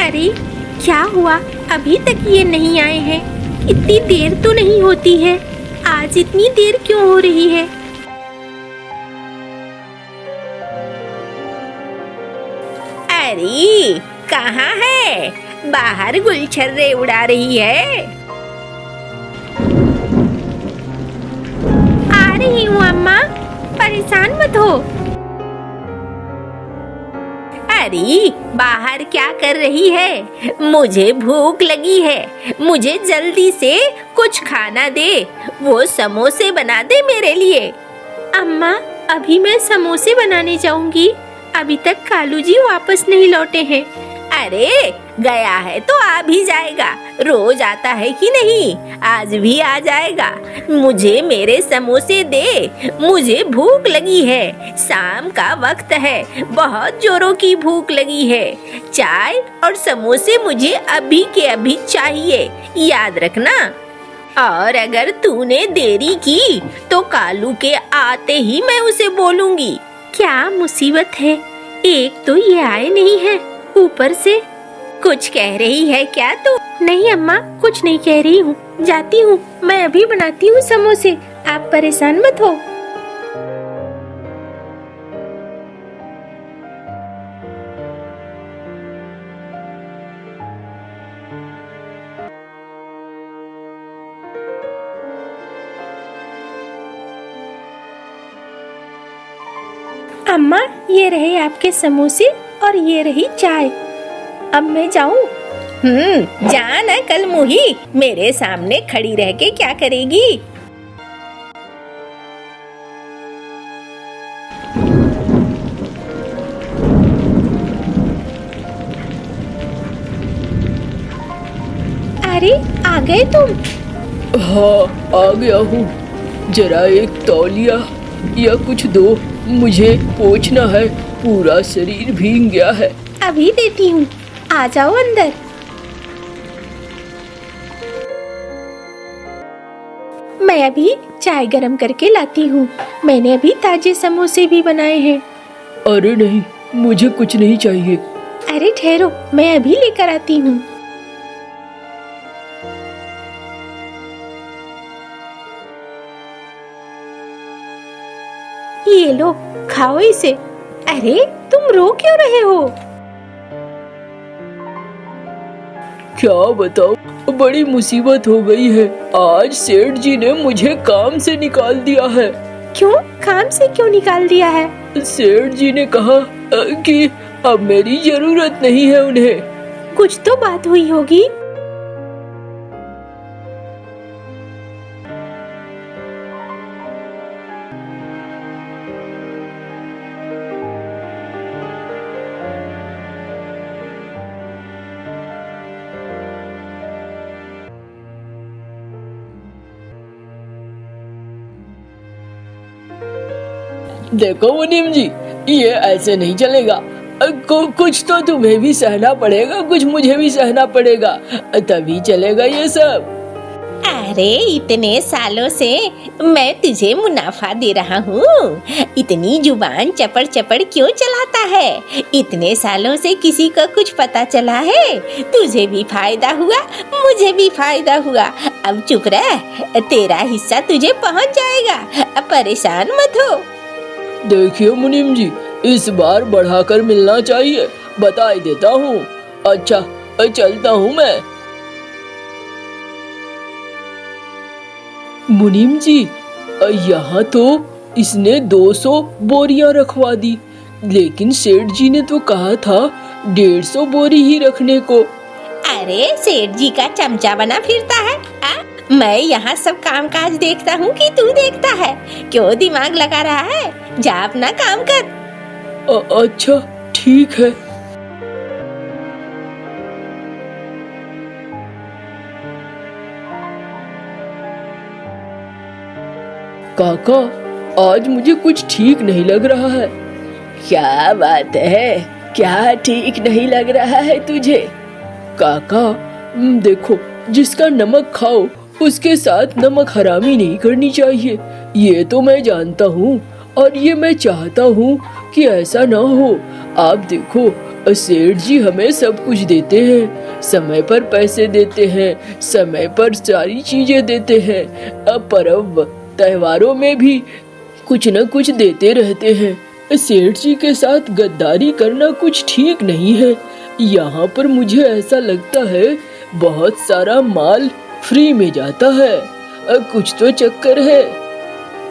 अरे क्या हुआ, अभी तक ये नहीं आए हैं? इतनी देर तो नहीं होती है, आज इतनी देर क्यों हो रही है? अरे कहाँ है? बाहर गुलछर्रे उड़ा रही है। आ रही हूँ अम्मा, परेशान मत हो। अरे बाहर क्या कर रही है? मुझे भूख लगी है, मुझे जल्दी से कुछ खाना दे। वो समोसे बना दे मेरे लिए। अम्मा अभी मैं समोसे बनाने जाऊंगी, अभी तक कालू जी वापस नहीं लौटे हैं। अरे गया है तो आ भी जाएगा, रोज आता है कि नहीं, आज भी आ जाएगा। मुझे मेरे समोसे दे, मुझे भूख लगी है, शाम का वक्त है, बहुत जोरों की भूख लगी है। चाय और समोसे मुझे अभी के अभी चाहिए, याद रखना। और अगर तूने देरी की तो कालू के आते ही मैं उसे बोलूंगी। क्या मुसीबत है, एक तो ये आए नहीं है, ऊपर से कुछ कह रही है क्या तू? नहीं अम्मा, कुछ नहीं कह रही हूँ, जाती हूँ, मैं अभी बनाती हूँ समोसे, आप परेशान मत हो। अम्मा ये रहे आपके समोसे और ये रही चाय, अब मैं जाऊं? जा ना कल मुही, मेरे सामने खड़ी रह के क्या करेगी? अरे आ गए तुम? हाँ आ गया हूँ, जरा एक तौलिया या कुछ दो, मुझे पोंछना है, पूरा शरीर भीग गया है। अभी देती हूँ, आ जाओ अंदर। मैं अभी चाय गरम करके लाती हूँ, मैंने अभी ताजे समोसे भी बनाए हैं। अरे नहीं, मुझे कुछ नहीं चाहिए। अरे ठहरो, मैं अभी लेकर आती हूँ। ये लो, खाओ इसे। अरे तुम रो क्यों रहे हो? क्या बताओ, बड़ी मुसीबत हो गई है, आज सेठ जी ने मुझे काम से निकाल दिया है। क्यों, काम से क्यों निकाल दिया है? सेठ जी ने कहा कि अब मेरी जरूरत नहीं है उन्हें। कुछ तो बात हुई होगी। देखो मुनीम जी, ये ऐसे नहीं चलेगा, कुछ तो तुम्हें भी सहना पड़ेगा, कुछ मुझे भी सहना पड़ेगा, तभी चलेगा ये सब। अरे इतने सालों से मैं तुझे मुनाफा दे रहा हूँ, इतनी जुबान चपड़ चपड़ क्यों चलाता है? इतने सालों से किसी को कुछ पता चला है? तुझे भी फायदा हुआ, मुझे भी फायदा हुआ, अब चुप रह, तेरा हिस्सा तुझे पहुँच जाएगा, अब परेशान मत हो। देखिए मुनीम जी, इस बार बढ़ाकर मिलना चाहिए, बता ही देता हूँ। अच्छा चलता हूँ मैं। मुनीम जी, यहाँ तो इसने 200 बोरियां रखवा दी, लेकिन सेठ जी ने तो कहा था 150 बोरी ही रखने को। अरे सेठ जी का चमचा बना फिरता है आ? मैं यहाँ सब काम काज देखता हूँ कि तू देखता है? क्यों दिमाग लगा रहा है? जा अपना काम कर। अच्छा ठीक है। काका, आज मुझे कुछ ठीक नहीं लग रहा है। क्या बात है, क्या ठीक नहीं लग रहा है तुझे? काका देखो, जिसका नमक खाओ उसके साथ नमक हरामी नहीं करनी चाहिए, ये तो मैं जानता हूँ और ये मैं चाहता हूँ कि ऐसा ना हो। आप देखो, सेठ जी हमें सब कुछ देते हैं, समय पर पैसे देते हैं, समय पर सारी चीजें देते हैं। अब पर्व त्योहारों में भी कुछ न कुछ देते रहते हैं। सेठ जी के साथ गद्दारी करना कुछ ठीक नहीं है। यहाँ पर मुझे ऐसा लगता है बहुत सारा माल फ्री में जाता है। कुछ तो चक्कर है।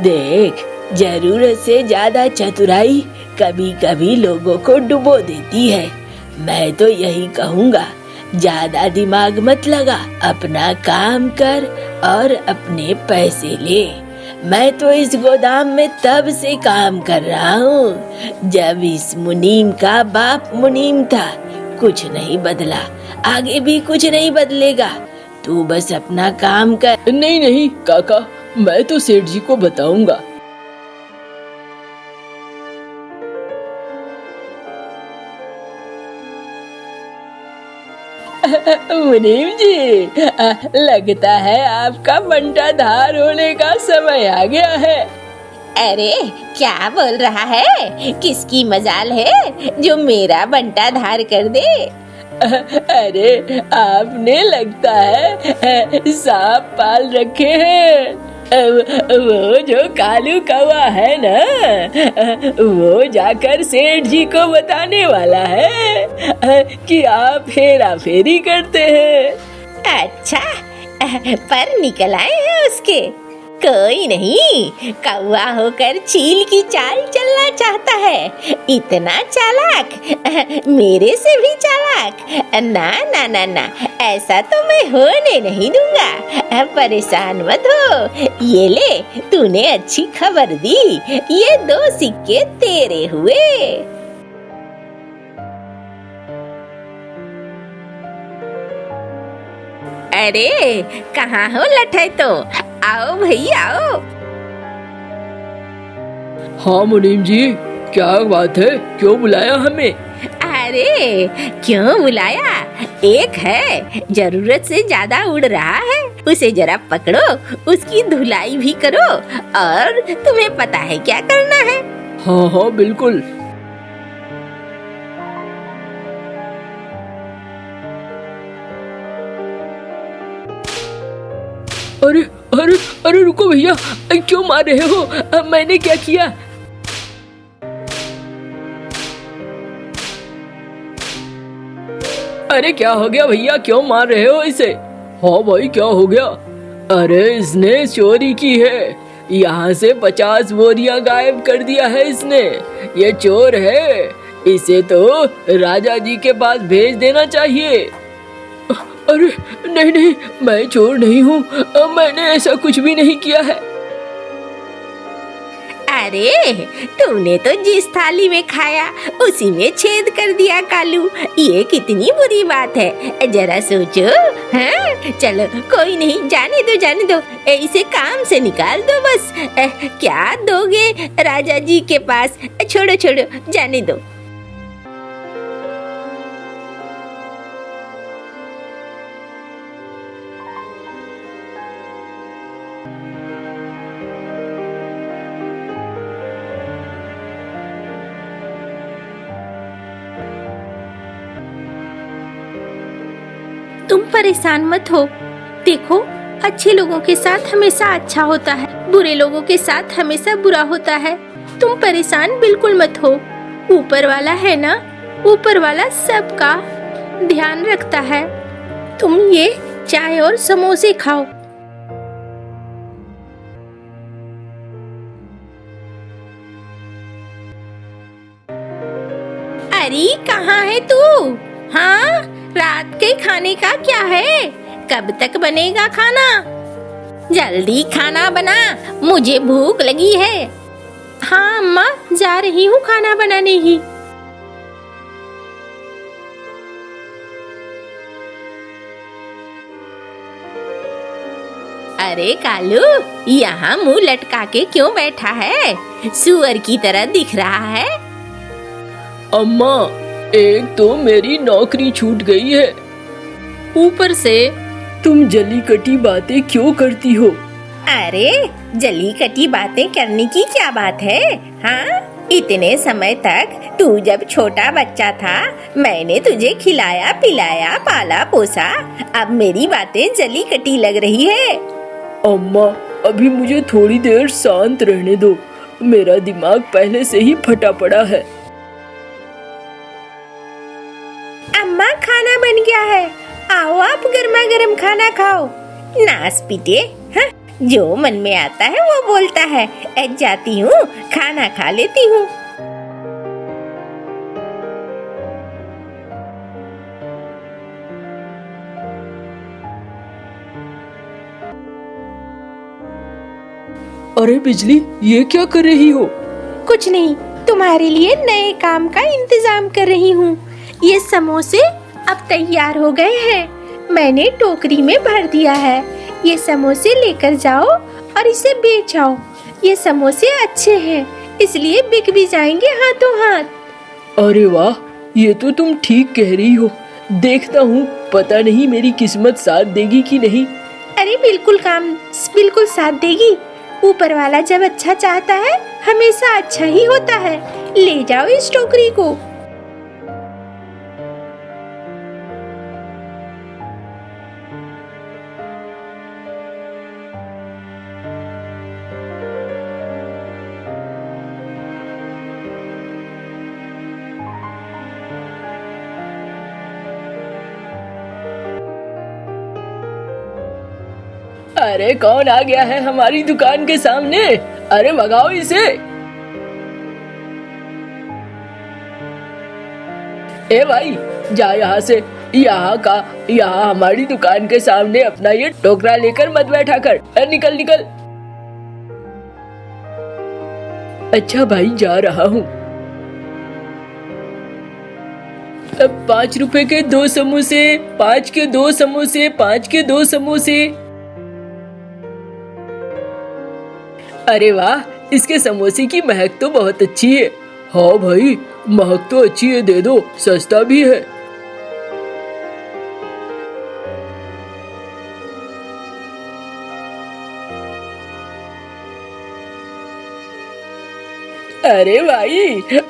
देख, जरूरत से ज्यादा चतुराई कभी कभी लोगों को डुबो देती है। मैं तो यही कहूँगा, ज्यादा दिमाग मत लगा, अपना काम कर और अपने पैसे ले। मैं तो इस गोदाम में तब से काम कर रहा हूँ जब इस मुनीम का बाप मुनीम था। कुछ नहीं बदला, आगे भी कुछ नहीं बदलेगा। तू बस अपना काम कर। नहीं नहीं काका, मैं तो सेठ जी को बताऊंगा। मुनीम जी, लगता है आपका बंटाधार होने का समय आ गया है। अरे क्या बोल रहा है? किसकी मजाल है जो मेरा बंटाधार कर दे? अरे आपने लगता है सांप पाल रखे हैं। वो जो कालू कौवा है ना, वो जाकर सेठ जी को बताने वाला है कि आप हेरा फेरी करते हैं। अच्छा, पर निकल आए हैं उसके। कोई नहीं, कौवा होकर चील की चाल चलना चाहता है। इतना चालाक, मेरे से भी चालाक। ना ना ना ना, ऐसा तो मैं होने नहीं दूंगा। परेशान मत हो। ये ले, तूने अच्छी खबर दी। ये 2 सिक्के तेरे हुए। अरे कहाँ हो लठे? तो आओ भैया आओ। हाँ मुनीम जी, क्या बात है? क्यों बुलाया हमें? अरे क्यों बुलाया? एक है जरूरत से ज्यादा उड़ रहा है, उसे जरा पकड़ो, उसकी धुलाई भी करो। और तुम्हें पता है क्या करना है? हाँ हाँ बिल्कुल। अरे अरे अरे रुको भैया, क्यों मार रहे हो? अब मैंने क्या किया? अरे क्या हो गया भैया, क्यों मार रहे हो इसे? हाँ भाई क्या हो गया? अरे इसने चोरी की है, यहाँ से 50 बोरियां गायब कर दिया है इसने। ये चोर है, इसे तो राजा जी के पास भेज देना चाहिए। अरे नहीं नहीं, मैं चोर नहीं हूँ, मैंने ऐसा कुछ भी नहीं किया है। अरे तूने तो जिस थाली में खाया उसी में छेद कर दिया कालू। ये कितनी बुरी बात है, जरा सोचो। हाँ चलो कोई नहीं, जाने दो, इसे काम से निकाल दो बस। क्या दोगे राजा जी के पास? छोड़ो जाने दो। तुम परेशान मत हो। देखो, अच्छे लोगों के साथ हमेशा अच्छा होता है, बुरे लोगों के साथ हमेशा बुरा होता है। तुम परेशान बिल्कुल मत हो। ऊपर वाला है ना, ऊपर वाला सबका ध्यान रखता है। तुम ये चाय और समोसे खाओ। अरे कहाँ है तू? हाँ, रात के खाने का क्या है? कब तक बनेगा खाना? जल्दी खाना बना, मुझे भूख लगी है। हाँ अम्मा, जा रही हूँ खाना बनाने ही। अरे कालू, यहाँ मुंह लटका के क्यों बैठा है? सुअर की तरह दिख रहा है। अम्मा, एक तो मेरी नौकरी छूट गई है, ऊपर से तुम जली कटी बातें क्यों करती हो? अरे जली कटी बातें करने की क्या बात है? हाँ, इतने समय तक तू जब छोटा बच्चा था मैंने तुझे खिलाया पिलाया पाला पोसा, अब मेरी बातें जली कटी लग रही है। अम्मा अभी मुझे थोड़ी देर शांत रहने दो, मेरा दिमाग पहले से ही फटा पड़ा है। अम्मा खाना बन गया है, आओ आप गर्मा गर्म खाना खाओ। नास पीटे, हाँ, जो मन में आता है वो बोलता है। जाती हूँ खाना खा लेती हूँ। अरे बिजली, ये क्या कर रही हो? कुछ नहीं, तुम्हारे लिए नए काम का इंतजाम कर रही हूँ। ये समोसे अब तैयार हो गए हैं, मैंने टोकरी में भर दिया है। ये समोसे लेकर जाओ और इसे बेच आओ। ये समोसे अच्छे हैं इसलिए बिक भी जाएंगे हाथों हाथ। अरे वाह, ये तो तुम ठीक कह रही हो। देखता हूँ, पता नहीं मेरी किस्मत साथ देगी कि नहीं। अरे बिल्कुल साथ देगी। ऊपर वाला जब अच्छा चाहता है हमेशा अच्छा ही होता है। ले जाओ इस टोकरी को। अरे कौन आ गया है हमारी दुकान के सामने? अरे भगाओ इसे। ए भाई, जा यहाँ से। यहाँ हमारी दुकान के सामने अपना ये टोकरा लेकर मत बैठा कर। निकल निकल। अच्छा भाई, जा रहा हूँ। 5 रुपए के 2 समोसे, 5 के 2 समोसे, 5 के 2 समोसे। अरे वाह, इसके समोसे की महक तो बहुत अच्छी है। हाँ भाई, महक तो अच्छी है, दे दो, सस्ता भी है। अरे भाई,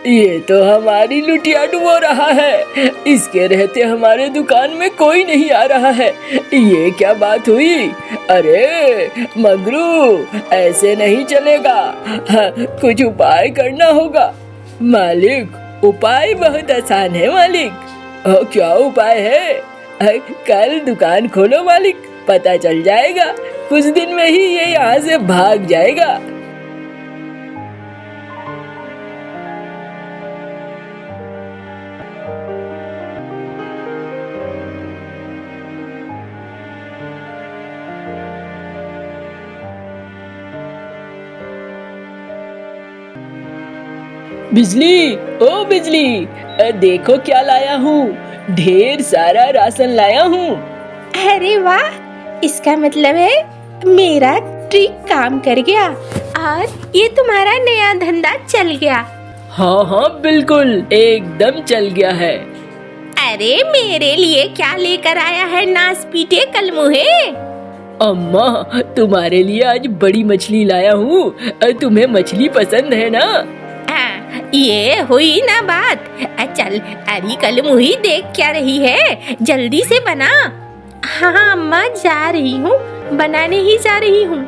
ये तो हमारी लुटिया डुबो रहा है। इसके रहते हमारे दुकान में कोई नहीं आ रहा है। ये क्या बात हुई? अरे मगरू, ऐसे नहीं चलेगा। कुछ उपाय करना होगा। मालिक, उपाय बहुत आसान है मालिक। क्या उपाय है? कल दुकान खोलो मालिक, पता चल जाएगा। कुछ दिन में ही ये यहाँ से भाग जाएगा। बिजली, ओ बिजली, देखो क्या लाया हूँ। ढेर सारा राशन लाया हूँ। अरे वाह, इसका मतलब है मेरा ट्रिक काम कर गया और ये तुम्हारा नया धंधा चल गया। हाँ हाँ बिल्कुल, एकदम चल गया है। अरे मेरे लिए क्या लेकर आया है नास पीटे कलमुहे? अम्मा, तुम्हारे लिए आज बड़ी मछली लाया हूँ। तुम्हें मछली पसंद है ना? ये हुई ना बात। चल, अरे कलमुही, देख क्या रही है, जल्दी से बना। हाँ अम्मा, जा रही हूँ, बनाने ही जा रही हूँ।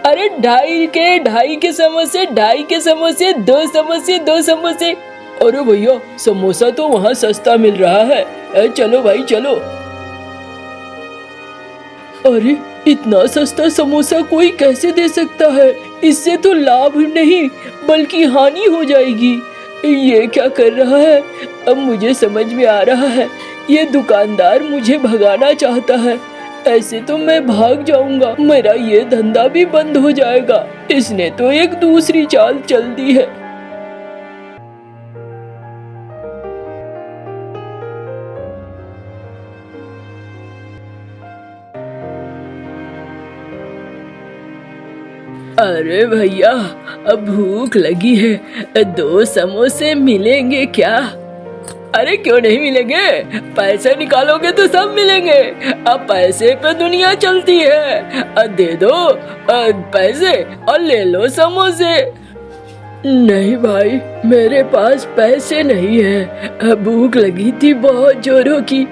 अरे 2.5 के समोसे, 2.5 के समोसे, 2 समोसे, 2 समोसे। अरे भैया, समोसा तो वहाँ सस्ता मिल रहा है। चलो भाई चलो। अरे इतना सस्ता समोसा कोई कैसे दे सकता है? इससे तो लाभ नहीं बल्कि हानि हो जाएगी। ये क्या कर रहा है? अब मुझे समझ में आ रहा है, ये दुकानदार मुझे भगाना चाहता है। ऐसे तो मैं भाग जाऊंगा, मेरा ये धंधा भी बंद हो जाएगा। इसने तो एक दूसरी चाल चल दी है। अरे भैया, अब भूख लगी है, 2 समोसे मिलेंगे क्या? अरे क्यों नहीं मिलेंगे, पैसे निकालोगे तो सब मिलेंगे। अब पैसे पे दुनिया चलती है। दे दो पैसे और ले लो समोसे। नहीं भाई, मेरे पास पैसे नहीं है, भूख लगी थी बहुत जोरों की।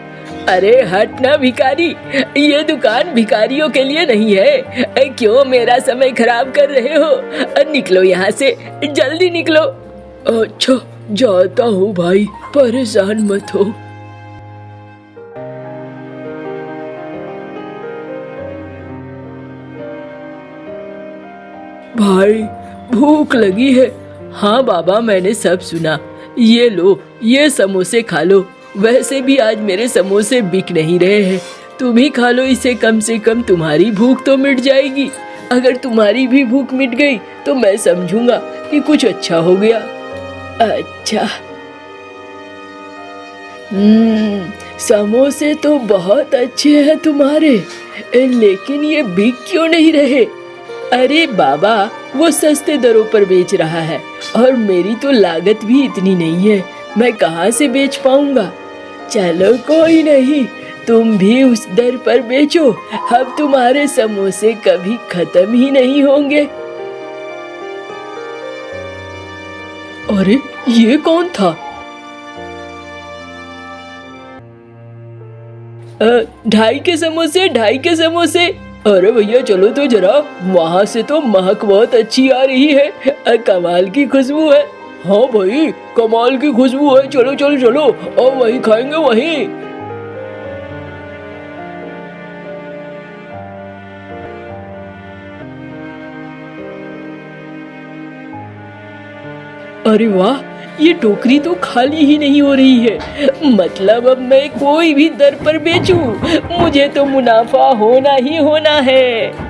अरे हट ना भिखारी, ये दुकान भिखारियों के लिए नहीं है। क्यों मेरा समय खराब कर रहे हो? निकलो यहाँ से, जल्दी निकलो। अच्छा जाता हूँ भाई, परेशान मत हो। भाई भूख लगी है। हाँ बाबा, मैंने सब सुना। ये लो, ये समोसे खा लो। वैसे भी आज मेरे समोसे बिक नहीं रहे हैं, तुम ही खा लो इसे, कम से कम तुम्हारी भूख तो मिट जाएगी। अगर तुम्हारी भी भूख मिट गई तो मैं समझूंगा कि कुछ अच्छा हो गया। अच्छा, समोसे तो बहुत अच्छे हैं तुम्हारे, लेकिन ये बिक क्यों नहीं रहे? अरे बाबा, वो सस्ते दरों पर बेच रहा है और मेरी तो लागत भी इतनी नहीं है, मैं कहाँ से बेच पाऊंगा। चलो कोई नहीं, तुम भी उस दर पर बेचो, अब तुम्हारे समोसे कभी खत्म ही नहीं होंगे। अरे ये कौन था? 2.5 के समोसे, 2.5 के समोसे। अरे भैया चलो तो जरा, वहाँ से तो महक बहुत अच्छी आ रही है, कमाल की खुशबू है। हाँ भाई, कमाल की खुशबू है, चलो चलो चलो, और वही खाएंगे वही। अरे वाह, ये टोकरी तो खाली ही नहीं हो रही है। मतलब अब मैं कोई भी दर पर बेचूं, मुझे तो मुनाफा होना ही होना है।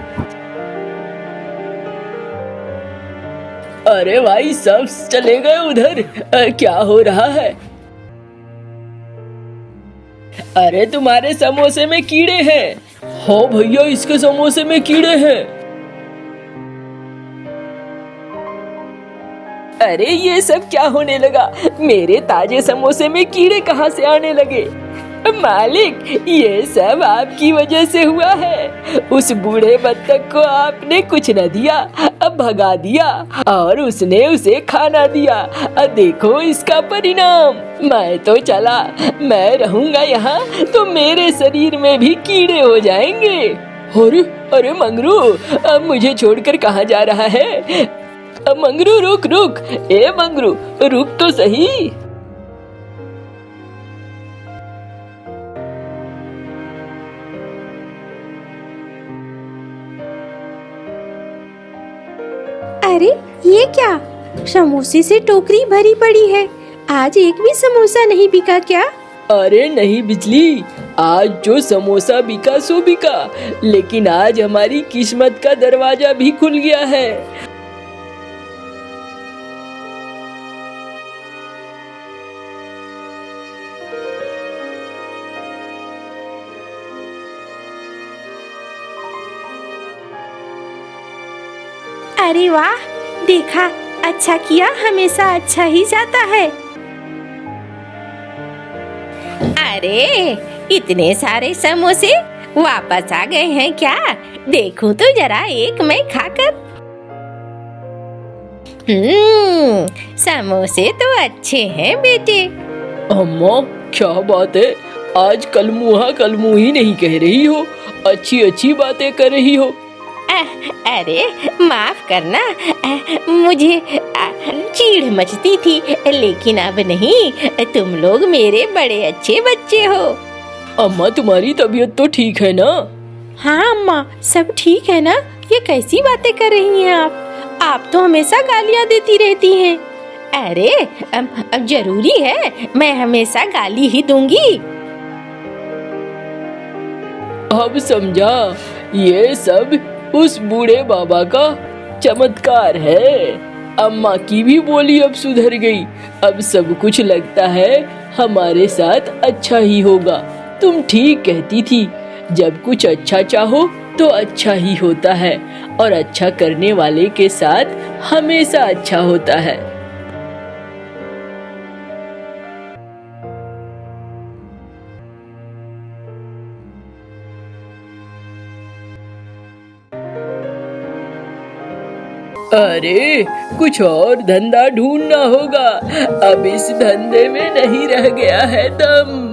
अरे भाई, सब चले गए उधर, क्या हो रहा है? अरे तुम्हारे समोसे में कीड़े हैं। हाँ भैया, इसके समोसे में कीड़े हैं। अरे ये सब क्या होने लगा? मेरे ताजे समोसे में कीड़े कहाँ से आने लगे? मालिक, ये सब आपकी वजह से हुआ है। उस बूढ़े बत्तख को आपने कुछ न दिया, अब भगा दिया और उसने उसे खाना दिया। अब देखो इसका परिणाम। मैं तो चला, मैं रहूंगा यहाँ तो मेरे शरीर में भी कीड़े हो जाएंगे। अरे अरे मंगरू, अब मुझे छोड़कर कहाँ जा रहा है? मंगरू रुक रुक, ए मंगरू रुक तो सही। अरे ये क्या, समोसे से टोकरी भरी पड़ी है, आज एक भी समोसा नहीं बिका क्या? अरे नहीं बिजली, आज जो समोसा बिका सो बिका, लेकिन आज हमारी किस्मत का दरवाजा भी खुल गया है। अरे वाह, देखा, अच्छा किया, हमेशा अच्छा ही जाता है। अरे इतने सारे समोसे वापस आ गए हैं क्या? देखूं तो जरा एक मैं खाकर। समोसे तो अच्छे हैं बेटे। अम्मा क्या बात है, आज कलमुहा ही नहीं कह रही हो, अच्छी अच्छी बातें कर रही हो। अरे माफ करना, मुझे चीड़ मचती थी, लेकिन अब नहीं, तुम लोग मेरे बड़े अच्छे बच्चे हो। अम्मा तुम्हारी तबीयत तो ठीक है ना? हाँ अम्मा, सब ठीक है ना। ये कैसी बातें कर रही हैं आप तो हमेशा गालियाँ देती रहती हैं। अरे अब जरूरी है, मैं हमेशा गाली ही दूंगी। अब समझा, ये सब उस बूढ़े बाबा का चमत्कार है। अम्मा की भी बोली अब सुधर गई। अब सब कुछ लगता है हमारे साथ अच्छा ही होगा। तुम ठीक कहती थी, जब कुछ अच्छा चाहो तो अच्छा ही होता है, और अच्छा करने वाले के साथ हमेशा अच्छा होता है। अरे कुछ और धंधा ढूंढना होगा, अब इस धंधे में नहीं रह गया है दम।